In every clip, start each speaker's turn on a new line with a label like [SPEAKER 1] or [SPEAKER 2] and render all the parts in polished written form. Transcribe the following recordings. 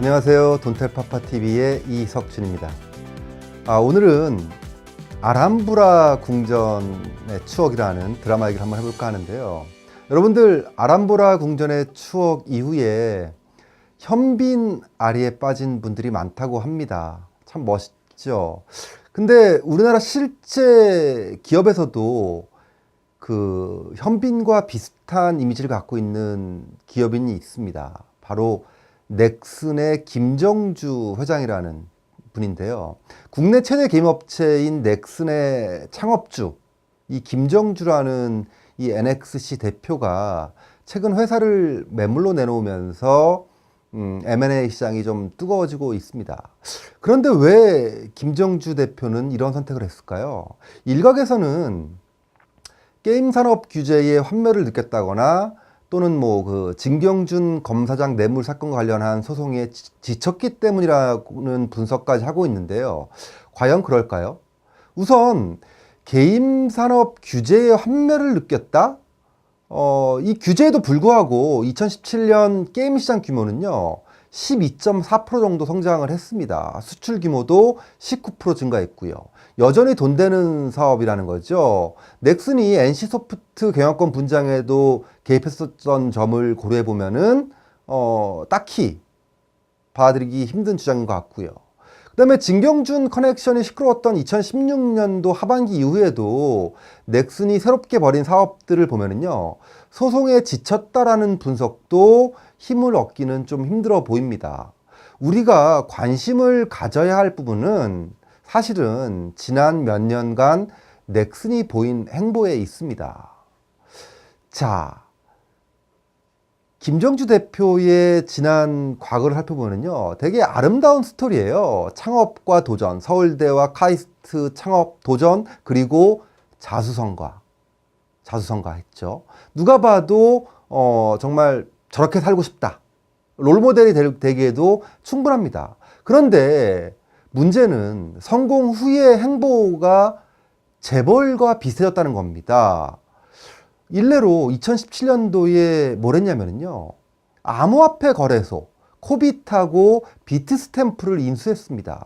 [SPEAKER 1] 안녕하세요. 돈텔파파TV의 이석준입니다. 오늘은 아람브라 궁전의 추억이라는 드라마 얘기를 한번 해볼까 하는데요. 여러분들 아람브라 궁전의 추억 이후에 현빈 아리에 빠진 분들이 많다고 합니다. 참 멋있죠. 근데 우리나라 실제 기업에서도 그 현빈과 비슷한 이미지를 갖고 있는 기업인이 있습니다. 바로 넥슨의 김정주 회장이라는 분인데요. 국내 최대 게임업체인 넥슨의 창업주, 이 김정주라는 이 NXC 대표가 최근 회사를 매물로 내놓으면서 M&A 시장이 좀 뜨거워지고 있습니다. 그런데 왜 김정주 대표는 이런 선택을 했을까요? 일각에서는 게임 산업 규제에 환멸을 느꼈다거나 또는 그 진경준 검사장 뇌물 사건과 관련한 소송에 지쳤기 때문이라는 분석까지 하고 있는데요. 과연 그럴까요? 우선 게임 산업 규제에 환멸을 느꼈다? 이 규제에도 불구하고 2017년 게임 시장 규모는요 12.4% 정도 성장을 했습니다. 수출 규모도 19% 증가했고요. 여전히 돈 되는 사업이라는 거죠. 넥슨이 NC소프트 경영권 분장에도 개입했었던 점을 고려해 보면은 딱히 받아들이기 힘든 주장인 것 같고요. 그 다음에 진경준 커넥션이 시끄러웠던 2016년도 하반기 이후에도 넥슨이 새롭게 벌인 사업들을 보면은요 소송에 지쳤다라는 분석도 힘을 얻기는 좀 힘들어 보입니다. 우리가 관심을 가져야 할 부분은 사실은 지난 몇 년간 넥슨이 보인 행보에 있습니다. 자, 김정주 대표의 지난 과거를 살펴보면요 되게 아름다운 스토리예요. 창업과 도전, 서울대와 카이스트 창업 도전, 그리고 자수성가 했죠. 누가 봐도 정말 저렇게 살고 싶다, 롤모델이 되기에도 충분합니다. 그런데 문제는 성공 후의 행보가 재벌과 비슷해졌다는 겁니다. 일례로 2017년도에 뭘 했냐면요 암호화폐 거래소 코빗하고 비트스탬프를 인수했습니다.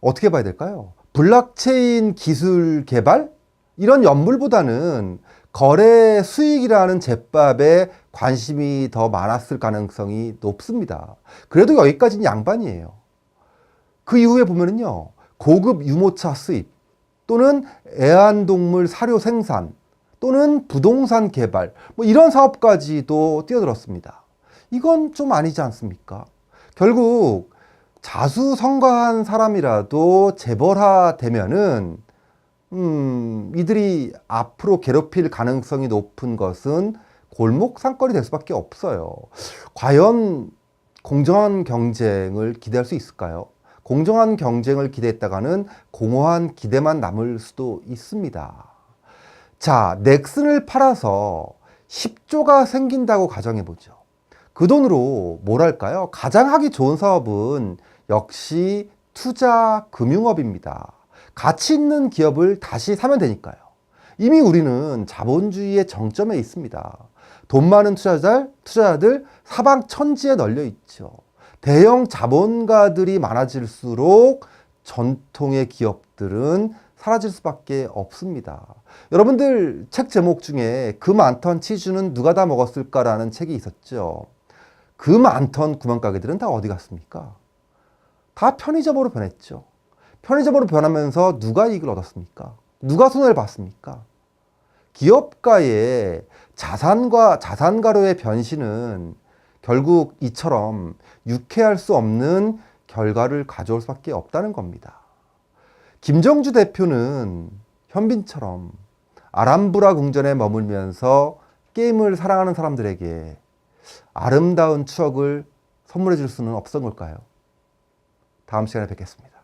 [SPEAKER 1] 어떻게 봐야 될까요? 블록체인 기술 개발? 이런 연물보다는 거래 수익이라는 제밥에 관심이 더 많았을 가능성이 높습니다. 그래도 여기까지는 양반이에요. 그 이후에 보면은요 고급 유모차 수입 또는 애완동물 사료 생산 또는 부동산 개발 이런 사업까지도 뛰어들었습니다. 이건 좀 아니지 않습니까? 결국 자수성가한 사람이라도 재벌화 되면은 이들이 앞으로 괴롭힐 가능성이 높은 것은 골목 상권이 될 수밖에 없어요. 과연 공정한 경쟁을 기대할 수 있을까요? 공정한 경쟁을 기대했다가는 공허한 기대만 남을 수도 있습니다. 자, 넥슨을 팔아서 10조가 생긴다고 가정해보죠. 그 돈으로 뭘 할까요? 가장 하기 좋은 사업은 역시 투자 금융업입니다. 가치 있는 기업을 다시 사면 되니까요. 이미 우리는 자본주의의 정점에 있습니다. 돈 많은 투자자들 사방천지에 널려 있죠. 대형 자본가들이 많아질수록 전통의 기업들은 사라질 수밖에 없습니다. 여러분들 책 제목 중에 그 많던 치즈는 누가 다 먹었을까라는 책이 있었죠. 그 많던 구멍가게들은 다 어디 갔습니까? 다 편의점으로 변했죠. 편의점으로 변하면서 누가 이익을 얻었습니까? 누가 손해를 봤습니까? 기업가의 자산가로의 변신은 결국 이처럼 유쾌할 수 없는 결과를 가져올 수밖에 없다는 겁니다. 김정주 대표는 현빈처럼 아람브라 궁전에 머물면서 게임을 사랑하는 사람들에게 아름다운 추억을 선물해 줄 수는 없던 걸까요? 다음 시간에 뵙겠습니다.